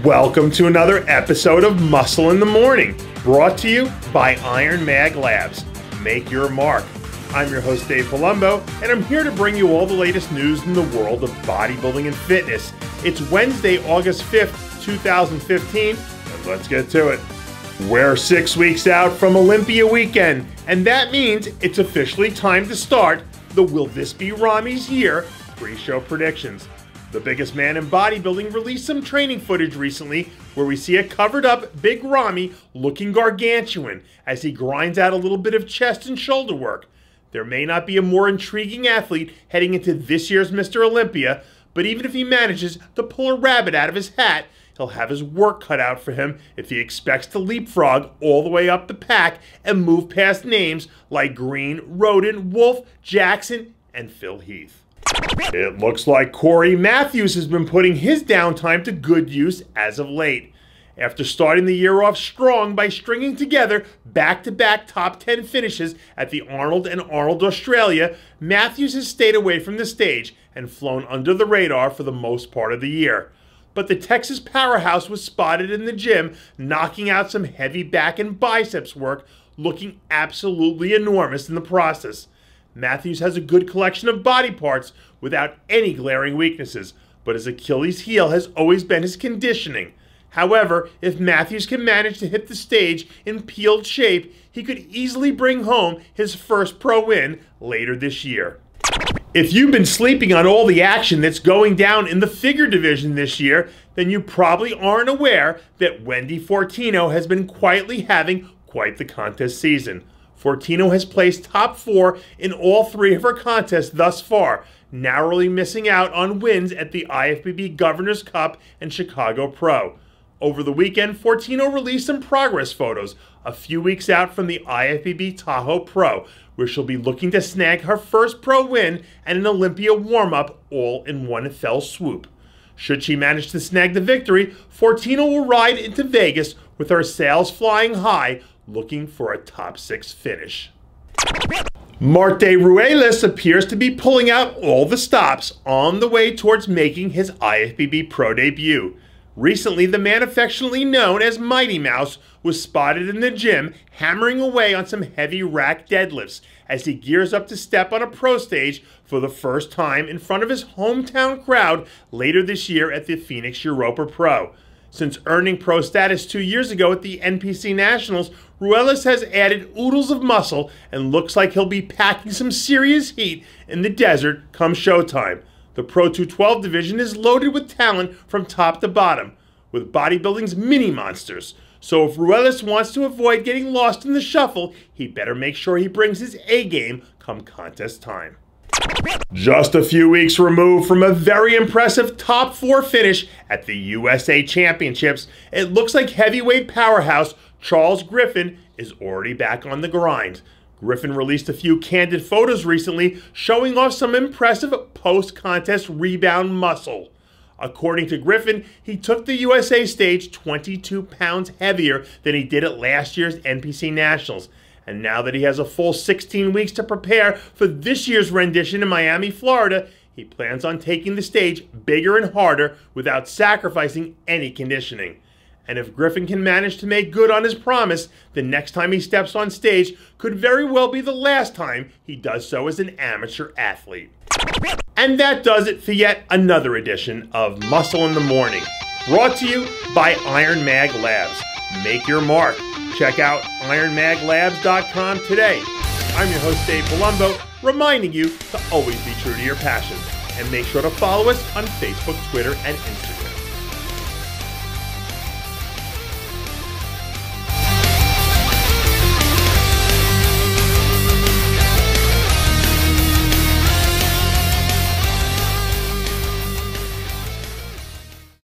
Welcome to another episode of Muscle in the Morning, brought to you by Iron Mag Labs. Make your mark. I'm your host, Dave Palumbo, and I'm here to bring you all the latest news in the world of bodybuilding and fitness. It's Wednesday, August 5th, 2015, and let's get to it. We're 6 weeks out from Olympia weekend, and that means it's officially time to start the Will This Be Ramy's Year pre-show predictions. The Biggest Man in Bodybuilding released some training footage recently where we see a covered up Big Ramy looking gargantuan as he grinds out a little bit of chest and shoulder work. There may not be a more intriguing athlete heading into this year's Mr. Olympia, but even if he manages to pull a rabbit out of his hat, he'll have his work cut out for him if he expects to leapfrog all the way up the pack and move past names like Green, Roden, Wolf, Jackson, and Phil Heath. It looks like Cory Matthews has been putting his downtime to good use as of late. After starting the year off strong by stringing together back-to-back top 10 finishes at the Arnold and Arnold Australia, Matthews has stayed away from the stage and flown under the radar for the most part of the year. But the Texas powerhouse was spotted in the gym knocking out some heavy back and biceps work, looking absolutely enormous in the process. Matthews has a good collection of body parts without any glaring weaknesses, but his Achilles heel has always been his conditioning. However, if Matthews can manage to hit the stage in peeled shape, he could easily bring home his first pro win later this year. If you've been sleeping on all the action that's going down in the figure division this year, then you probably aren't aware that Wendy Fortino has been quietly having quite the contest season. Fortino has placed top 4 in all 3 of her contests thus far, narrowly missing out on wins at the IFBB Governor's Cup and Chicago Pro. Over the weekend, Fortino released some progress photos a few weeks out from the IFBB Tahoe Pro, where she'll be looking to snag her first pro win and an Olympia warm-up all in one fell swoop. Should she manage to snag the victory, Fortino will ride into Vegas with her sails flying high, looking for a top 6 finish. Marte Ruelas appears to be pulling out all the stops on the way towards making his IFBB Pro debut. Recently, the man affectionately known as Mighty Mouse was spotted in the gym hammering away on some heavy rack deadlifts as he gears up to step on a pro stage for the first time in front of his hometown crowd later this year at the Phoenix Europa Pro. Since earning pro status 2 years ago at the NPC Nationals, Ruelas has added oodles of muscle and looks like he'll be packing some serious heat in the desert come showtime. The Pro 212 division is loaded with talent from top to bottom, with bodybuilding's mini monsters. So if Ruelas wants to avoid getting lost in the shuffle, he better make sure he brings his A-game come contest time. Just a few weeks removed from a very impressive top 4 finish at the USA Championships, it looks like heavyweight powerhouse Charles Griffin is already back on the grind. Griffin released a few candid photos recently showing off some impressive post-contest rebound muscle. According to Griffin, he took the USA stage 22 pounds heavier than he did at last year's NPC Nationals. And now that he has a full 16 weeks to prepare for this year's rendition in Miami, Florida, he plans on taking the stage bigger and harder without sacrificing any conditioning. And if Griffin can manage to make good on his promise, the next time he steps on stage could very well be the last time he does so as an amateur athlete. And that does it for yet another edition of Muscle in the Morning, brought to you by Iron Mag Labs. Make your mark. Check out ironmaglabs.com today. I'm your host, Dave Palumbo, reminding you to always be true to your passion. And make sure to follow us on Facebook, Twitter, and Instagram.